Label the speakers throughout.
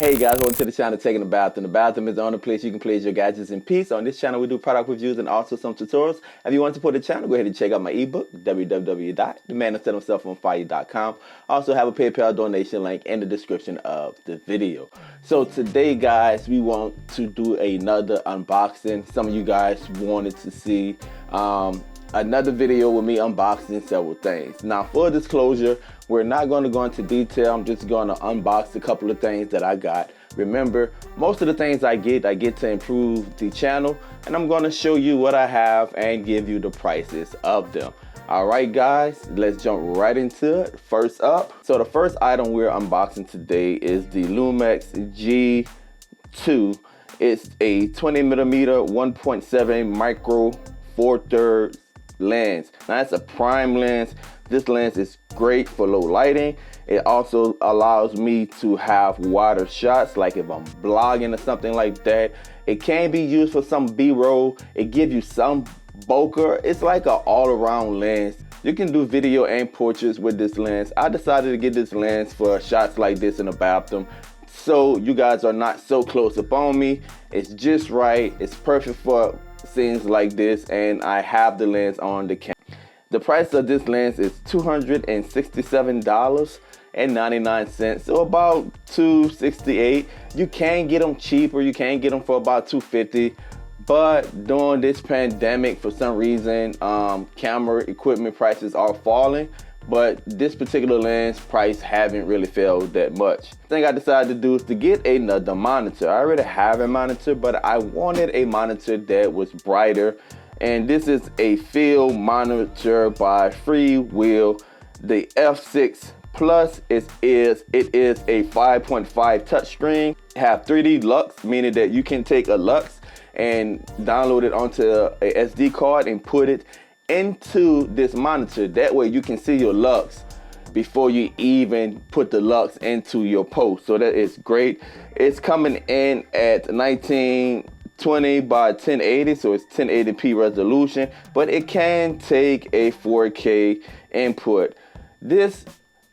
Speaker 1: Hey guys, welcome to the channel Taking a Bathroom. The bathroom is the only place you can place your gadgets in peace. On this channel we do product reviews and also some tutorials. If you want to support the channel, go ahead and check out my ebook, www.themanwhosetthemselfonfire.com. I also have a PayPal donation link in the description of the video. So today guys, we want to do another unboxing. Some of you guys wanted to see another video with me unboxing several things. Now, full disclosure, we're not going to go into detail. I'm just going to unbox a couple of things that I got. Remember, most of the things I get to improve the channel, and I'm going to show you what I have and give you the prices of them. All right, guys, let's jump right into it. First up, so the first item we're unboxing today is the Lumix G2. It's a 20mm 1.7 micro 4/3 lens. Now it's a prime lens. This lens is great for low lighting. It also allows me to have wider shots, like if I'm vlogging or something like that. It can be used for some B-roll. It gives you some bokeh. It's like an all-around lens. You can do video and portraits with this lens. I decided to get this lens for shots like this in the bathroom, so you guys are not so close up on me. It's just right. It's perfect for scenes like this, and I have the lens on the camera. The price of this lens is $267.99, so about $268. You can get them cheaper. You can get them for about $250, but during this pandemic, for some reason, camera equipment prices are falling. But this particular lens price haven't really fell that much. The thing I decided to do is to get another monitor. I already have a monitor, but I wanted a monitor that was brighter. And this is a field monitor by Freewill, the F6 Plus. It is a 5.5 touchscreen. Have 3D Lux, meaning that you can take a Lux and download it onto a SD card and put it into this monitor. That way you can see your Lux before you even put the Lux into your post. So that is great. It's coming in at 1920 by 1080, so it's 1080p resolution, but it can take a 4K input. This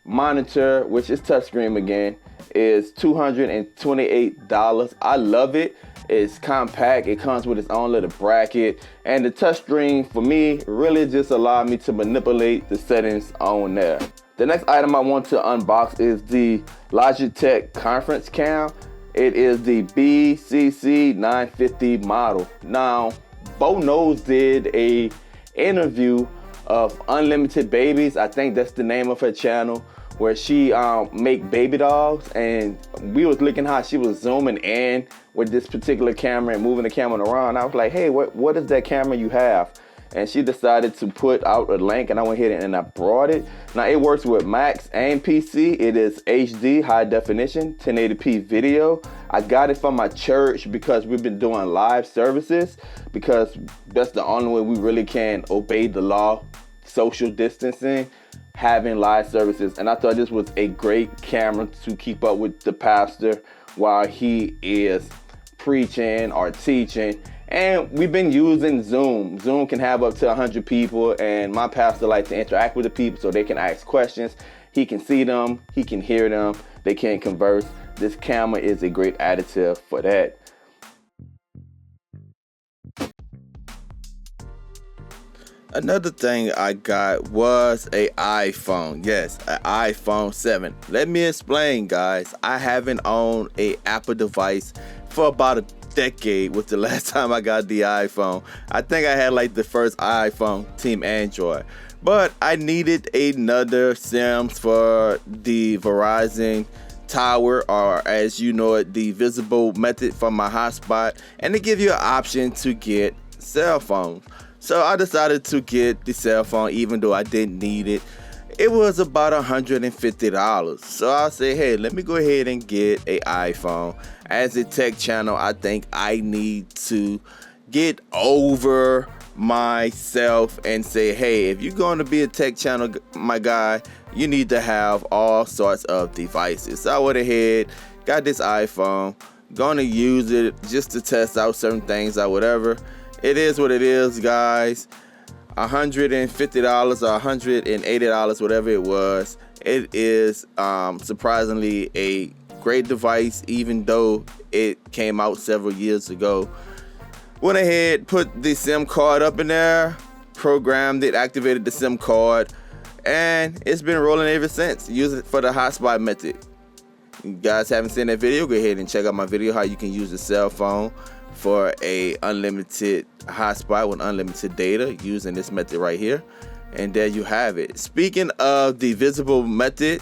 Speaker 1: monitor, which is touchscreen again, is $228. I love it. It's compact. It comes with its own little bracket, and the touchscreen for me really just allowed me to manipulate the settings on there. The next item I want to unbox is the Logitech conference cam. It is the BCC950 model. Now, Bo Knows did a interview of Unlimited Babies. I think that's the name of her channel, where she make baby dolls, and we was looking how she was zooming in with this particular camera and moving the camera around. I was like, hey, what is that camera you have? And she decided to put out a link, and I went ahead and I brought it. Now it works with Macs and PC. It is HD, high definition, 1080p video. I got it from my church because we've been doing live services, because that's the only way we really can obey the law, social distancing, having live services. And I thought this was a great camera to keep up with the pastor while he is preaching or teaching. And we've been using Zoom. Zoom can have up to 100 people, and my pastor likes to interact with the people so they can ask questions. He can see them, he can hear them, they can converse. This camera is a great additive for that. Another thing I got was an iPhone. Yes, an iPhone 7. Let me explain, guys. I haven't owned an Apple device for about a decade. Was the last time I got the iPhone. I think I had like the first iPhone, Team Android. But I needed another SIM for the Verizon tower, or as you know it, the visible method for my hotspot, and to give you an option to get cell phones. So I decided to get the cell phone even though I didn't need it. It was about $150. So I said, hey, let me go ahead and get an iPhone. As a tech channel, I think I need to get over myself and say, hey, if you're going to be a tech channel, my guy, you need to have all sorts of devices. So I went ahead, got this iPhone, gonna use it just to test out certain things or whatever. It is what it is, guys. $150 or $180, whatever it was. It is surprisingly a great device, even though it came out several years ago. Went ahead, put the SIM card up in there, programmed it, activated the SIM card, and it's been rolling ever since. Use it for the hotspot method. You guys haven't seen that video, go ahead and check out my video how you can use a cell phone for a unlimited hotspot with unlimited data using this method right here. And there you have it. Speaking of the visible method,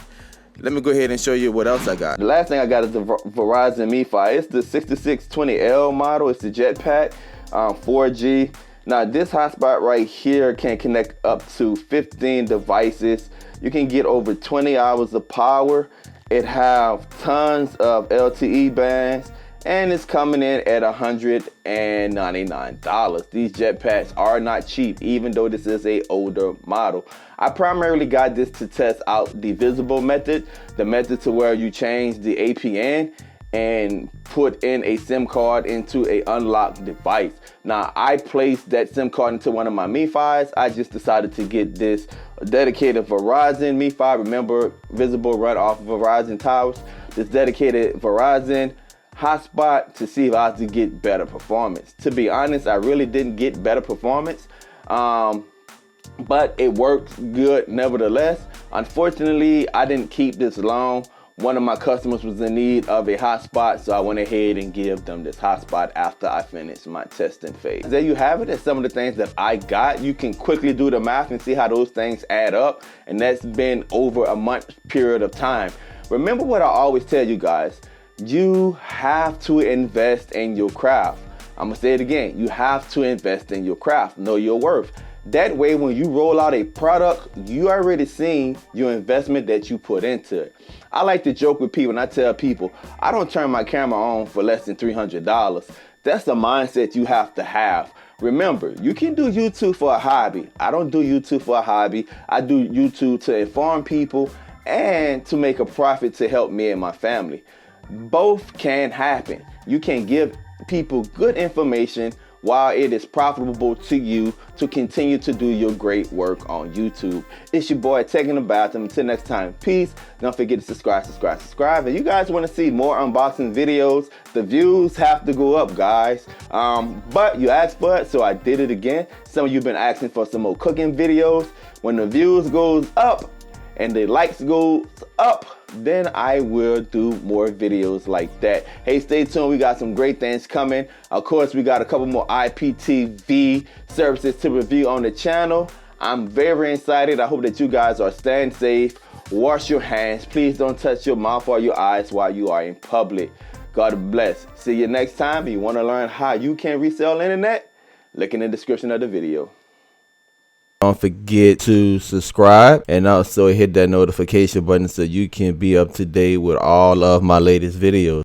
Speaker 1: let me go ahead and show you what else I got. The last thing I got is the Verizon MiFi. It's the 6620L model. It's the Jetpack 4G. Now this hotspot right here can connect up to 15 devices. You can get over 20 hours of power. It have tons of LTE bands, and it's coming in at $199. These Jetpacks are not cheap, even though this is a older model. I primarily got this to test out the visible method, the method to where you change the APN and put in a SIM card into a unlocked device. Now I placed that SIM card into one of my MiFis. I just decided to get this dedicated Verizon MiFi. Remember, visible run off of Verizon towers. This dedicated Verizon hotspot to see if I could get better performance. To be honest, I really didn't get better performance, but it works good nevertheless. Unfortunately, I didn't keep this long. One of my customers was in need of a hotspot, so I went ahead and gave them this hotspot after I finished my testing phase. There you have it. That's some of the things that I got. You can quickly do the math and see how those things add up, and that's been over a month period of time. Remember what I always tell you guys, you have to invest in your craft. I'm gonna say it again, you have to invest in your craft, know your worth. That way, when you roll out a product, you already seen your investment that you put into it. I like to joke with people and I tell people, I don't turn my camera on for less than $300. That's the mindset you have to have. Remember, you can do YouTube for a hobby. I don't do YouTube for a hobby. I do YouTube to inform people and to make a profit to help me and my family. Both can happen. You can give people good information while it is profitable to you to continue to do your great work on YouTube. It's your boy taking a bathroom. Until next time, peace. Don't forget to subscribe. And you guys want to see more unboxing videos, the views have to go up, guys. But you asked for it, so I did it again. Some of you have been asking for some more cooking videos. When the views goes up and the likes goes up, then I will do more videos like that. Hey, stay tuned. We got some great things coming. Of course, we got a couple more IPTV services to review on the channel. I'm very excited. I hope that you guys are staying safe. Wash your hands. Please don't touch your mouth or your eyes while you are in public. God bless. See you next time. If you want to learn how you can resell the internet, look in the description of the video. Don't forget to subscribe and also hit that notification button so you can be up to date with all of my latest videos.